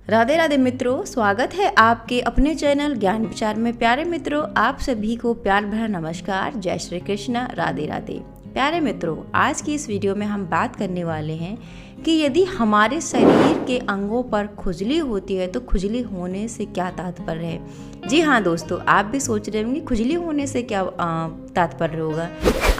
राधे राधे मित्रों, स्वागत है आपके अपने चैनल ज्ञान विचार में। प्यारे मित्रों, आप सभी को प्यार भरा नमस्कार। जय श्री कृष्ण, राधे राधे। प्यारे मित्रों, आज की इस वीडियो में हम बात करने वाले हैं कि यदि हमारे शरीर के अंगों पर खुजली होती है तो खुजली होने से क्या तात्पर्य है। जी हाँ दोस्तों, आप भी सोच रहे होंगे खुजली होने से क्या तात्पर्य होगा।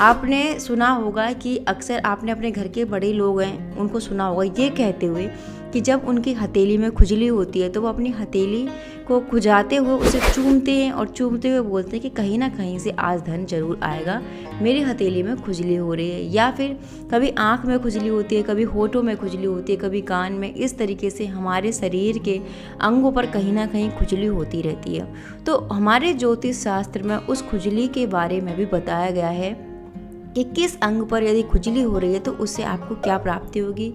आपने सुना होगा कि अक्सर आपने अपने घर के बड़े लोग हैं उनको सुना होगा ये कहते हुए कि जब उनकी हथेली में खुजली होती है तो वो अपनी हथेली को खुजाते हुए उसे चूमते हैं और चूमते हुए बोलते हैं कि कहीं ना कहीं से आज धन जरूर आएगा, मेरी हथेली में खुजली हो रही है। या फिर कभी आँख में खुजली होती है, कभी होठों में खुजली होती है, कभी कान में। इस तरीके से हमारे शरीर के अंगों पर कहीं ना कहीं खुजली होती रहती है। तो हमारे ज्योतिष शास्त्र में उस खुजली के बारे में भी बताया गया है कि किस अंग पर यदि खुजली हो रही है तो उससे आपको क्या प्राप्ति होगी,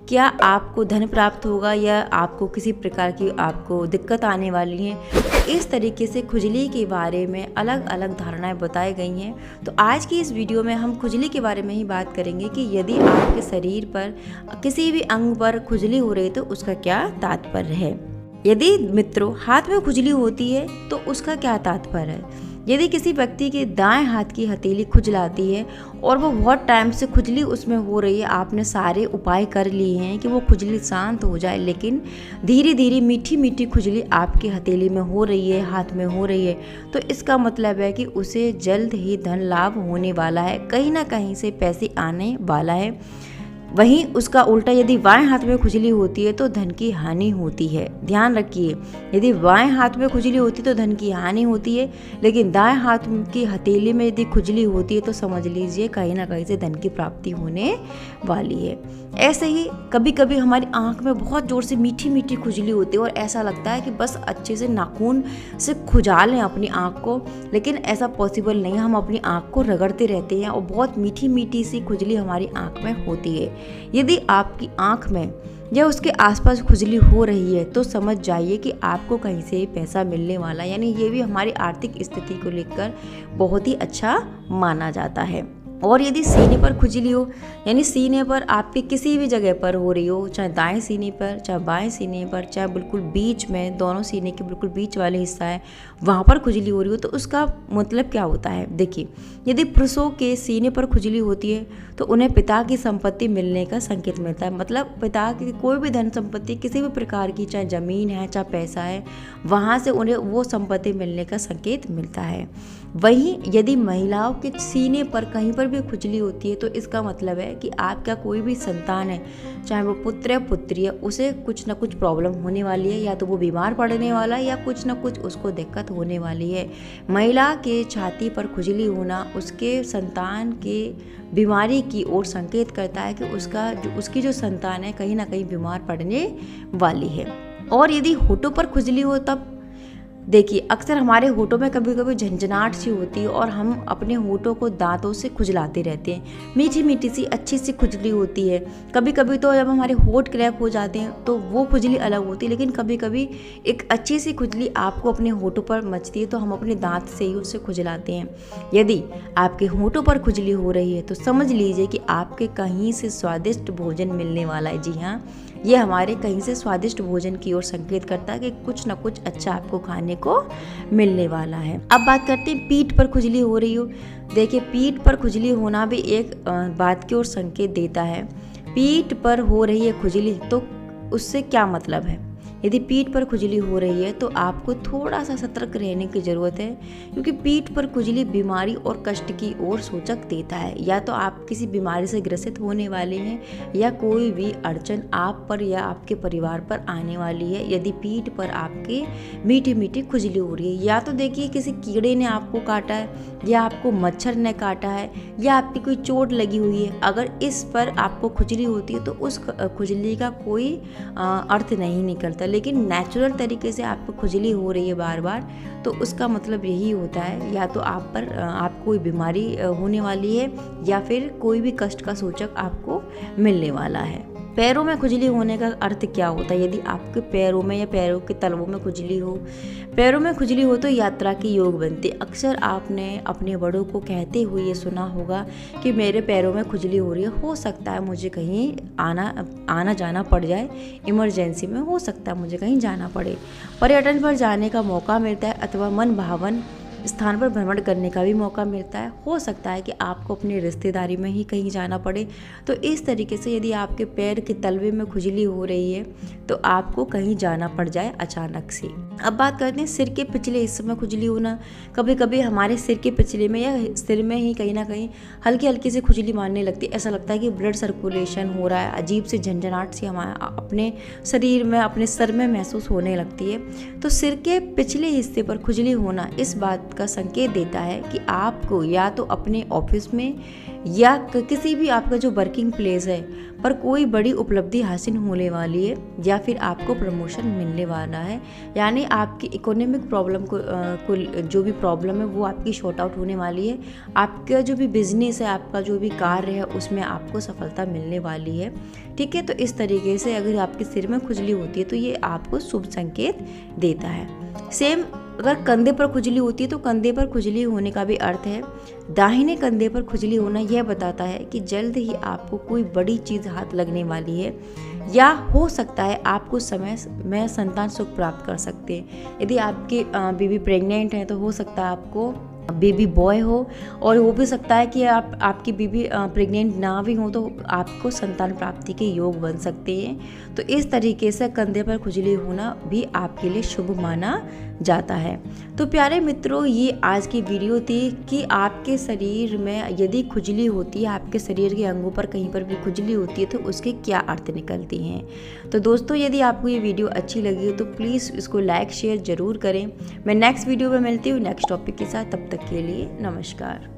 क्या आपको धन प्राप्त होगा या आपको किसी प्रकार की आपको दिक्कत आने वाली है। तो इस तरीके से खुजली के बारे में अलग अलग धारणाएं बताई गई हैं। तो आज की इस वीडियो में हम खुजली के बारे में ही बात करेंगे कि यदि आपके शरीर पर किसी भी अंग पर खुजली हो रही है तो उसका क्या तात्पर्य है। यदि मित्रों हाथ में खुजली होती है तो उसका क्या तात्पर्य है। यदि किसी व्यक्ति के दाएं हाथ की हथेली खुजलाती है और वो बहुत टाइम से खुजली उसमें हो रही है, आपने सारे उपाय कर लिए हैं कि वो खुजली शांत हो जाए, लेकिन धीरे धीरे मीठी मीठी खुजली आपकी हथेली में हो रही है, हाथ में हो रही है, तो इसका मतलब है कि उसे जल्द ही धन लाभ होने वाला है, कहीं ना कहीं से पैसे आने वाला है। वहीं उसका उल्टा यदि बाएं हाथ में खुजली होती है तो धन की हानि होती है। ध्यान रखिए, यदि बाएं हाथ में खुजली होती है तो धन की हानि होती है, लेकिन दाएं हाथ की हथेली में यदि खुजली होती है तो समझ लीजिए कहीं ना कहीं से धन की प्राप्ति होने वाली है। ऐसे ही कभी कभी हमारी आंख में बहुत जोर से मीठी मीठी खुजली होती है और ऐसा लगता है कि बस अच्छे से नाखून से खुजा लें अपनी आंख को, लेकिन ऐसा पॉसिबल नहीं है। हम अपनी आंख को रगड़ते रहते हैं और बहुत मीठी मीठी सी खुजली हमारी आंख में होती है। यदि आपकी आंख में या उसके आसपास खुजली हो रही है तो समझ जाइए कि आपको कहीं से पैसा मिलने वाला है, यानी ये भी हमारी आर्थिक स्थिति को लेकर बहुत ही अच्छा माना जाता है। और यदि सीने पर खुजली हो, यानी सीने पर आपके किसी भी जगह पर हो रही हो, चाहे दाएं सीने पर, चाहे बाएं सीने पर, चाहे बिल्कुल बीच में, दोनों सीने के बिल्कुल बीच वाले हिस्सा है वहाँ पर खुजली हो रही हो, तो उसका मतलब क्या होता है। देखिए, यदि पुरुषों के सीने पर खुजली होती है तो उन्हें पिता की संपत्ति मिलने का संकेत मिलता है। मतलब पिता की कोई भी धन संपत्ति किसी भी प्रकार की, चाहे ज़मीन है चाहे पैसा है, वहाँ से उन्हें वो संपत्ति मिलने का संकेत मिलता है। वहीं यदि महिलाओं के सीने पर कहीं पर भी खुजली होती है तो इसका मतलब है कि आपका कोई भी संतान है, चाहे वो पुत्र या पुत्री है, उसे कुछ ना कुछ प्रॉब्लम होने वाली है, या तो वो बीमार पड़ने वाला है या कुछ ना कुछ उसको दिक्कत होने वाली है। महिला के छाती पर खुजली होना उसके संतान के बीमारी की ओर संकेत करता है कि उसकी जो संतान है कहीं ना कहीं बीमार पड़ने वाली है। और यदि होठों पर खुजली हो तब देखिए, अक्सर हमारे होठों में कभी कभी झंझनाहट सी होती है और हम अपने होठों को दांतों से खुजलाते रहते हैं। मीठी मीठी सी अच्छी सी खुजली होती है। कभी कभी तो जब हमारे होठ क्रैक हो जाते हैं तो वो खुजली अलग होती है, लेकिन कभी कभी एक अच्छी सी खुजली आपको अपने होठों पर मचती है तो हम अपने दांत से ही उससे खुजलाते हैं। यदि आपके होठों पर खुजली हो रही है तो समझ लीजिए कि आपके कहीं से स्वादिष्ट भोजन मिलने वाला है। जी हाँ, ये हमारे कहीं से स्वादिष्ट भोजन की ओर संकेत करता है कि कुछ न कुछ अच्छा आपको खाने को मिलने वाला है। अब बात करते हैं पीठ पर खुजली हो रही हो। देखिए, पीठ पर खुजली होना भी एक बात की ओर संकेत देता है। पीठ पर हो रही है खुजली तो उससे क्या मतलब है। यदि पीठ पर खुजली हो रही है तो आपको थोड़ा सा सतर्क रहने की ज़रूरत है, क्योंकि पीठ पर खुजली बीमारी और कष्ट की ओर सूचक देता है। या तो आप किसी बीमारी से ग्रसित होने वाले हैं या कोई भी अड़चन आप पर या आपके परिवार पर आने वाली है। यदि पीठ पर आपके मीठी मीठी खुजली हो रही है, या तो देखिए किसी कीड़े ने आपको काटा है या आपको मच्छर ने काटा है या आपकी कोई चोट लगी हुई है, अगर इस पर आपको खुजली होती है तो उस खुजली का कोई अर्थ नहीं निकलता। लेकिन नेचुरल तरीके से आपको खुजली हो रही है बार बार तो उसका मतलब यही होता है, या तो आपको कोई बीमारी होने वाली है या फिर कोई भी कष्ट का सूचक आपको मिलने वाला है। पैरों में खुजली होने का अर्थ क्या होता है? यदि आपके पैरों में या पैरों के तलवों में खुजली हो, पैरों में खुजली हो तो यात्रा की योग बनती है। अक्सर आपने अपने बड़ों को कहते हुए ये सुना होगा कि मेरे पैरों में खुजली हो रही है, हो सकता है मुझे कहीं आना जाना पड़ जाए, इमरजेंसी में हो सकता है मुझे कहीं जाना पड़े। पर्यटन पर जाने का मौका मिलता है अथवा मन भावन स्थान पर भ्रमण करने का भी मौका मिलता है। हो सकता है कि आपको अपनी रिश्तेदारी में ही कहीं जाना पड़े। तो इस तरीके से यदि आपके पैर के तलवे में खुजली हो रही है तो आपको कहीं जाना पड़ जाए अचानक से। अब बात करते हैं सिर के पिछले हिस्से में खुजली होना। कभी कभी हमारे सिर के पिछले में या सिर में ही कहीं ना कहीं हल्की हल्की सी खुजली मारने लगती है। ऐसा लगता है कि ब्लड सर्कुलेशन हो रहा है, अजीब सी झंझनाहट सी हमारे अपने शरीर में, अपने सर में महसूस होने लगती है। तो सिर के पिछले हिस्से पर खुजली होना इस बात का संकेत देता है कि आपको या तो अपने ऑफिस में या किसी भी आपका जो वर्किंग प्लेस है पर कोई बड़ी उपलब्धि हासिल होने वाली है या फिर आपको प्रमोशन मिलने वाला है। यानी आपकी इकोनॉमिक प्रॉब्लम को जो भी प्रॉब्लम है वो आपकी शॉर्ट आउट होने वाली है। आपका जो भी बिजनेस है, आपका जो भी कार्य है उसमें आपको सफलता मिलने वाली है। ठीक है, तो इस तरीके से अगर आपके सिर में खुजली होती है तो ये आपको शुभ संकेत देता है। सेम अगर कंधे पर खुजली होती है तो कंधे पर खुजली होने का भी अर्थ है दाहिने कंधे पर खुजली होना यह बताता है कि जल्द ही आपको कोई बड़ी चीज़ हाथ लगने वाली है या हो सकता है आप कुछ समय में संतान सुख प्राप्त कर सकते हैं। यदि आपकी बीवी प्रेग्नेंट है तो हो सकता है आपको बेबी बॉय हो, और हो भी सकता है कि आपकी बीबी प्रेग्नेंट ना भी हो तो आपको संतान प्राप्ति के योग बन सकते हैं। तो इस तरीके से कंधे पर खुजली होना भी आपके लिए शुभ माना जाता है। तो प्यारे मित्रों, ये आज की वीडियो थी कि आपके शरीर में यदि खुजली होती है, आपके शरीर के अंगों पर कहीं पर भी खुजली होती है तो उसके क्या अर्थ निकलती हैं। तो दोस्तों, यदि आपको ये वीडियो अच्छी लगी हो तो प्लीज़ इसको लाइक शेयर ज़रूर करें। मैं नेक्स्ट वीडियो में मिलती हूँ नेक्स्ट टॉपिक के साथ। तब तक के लिए नमस्कार।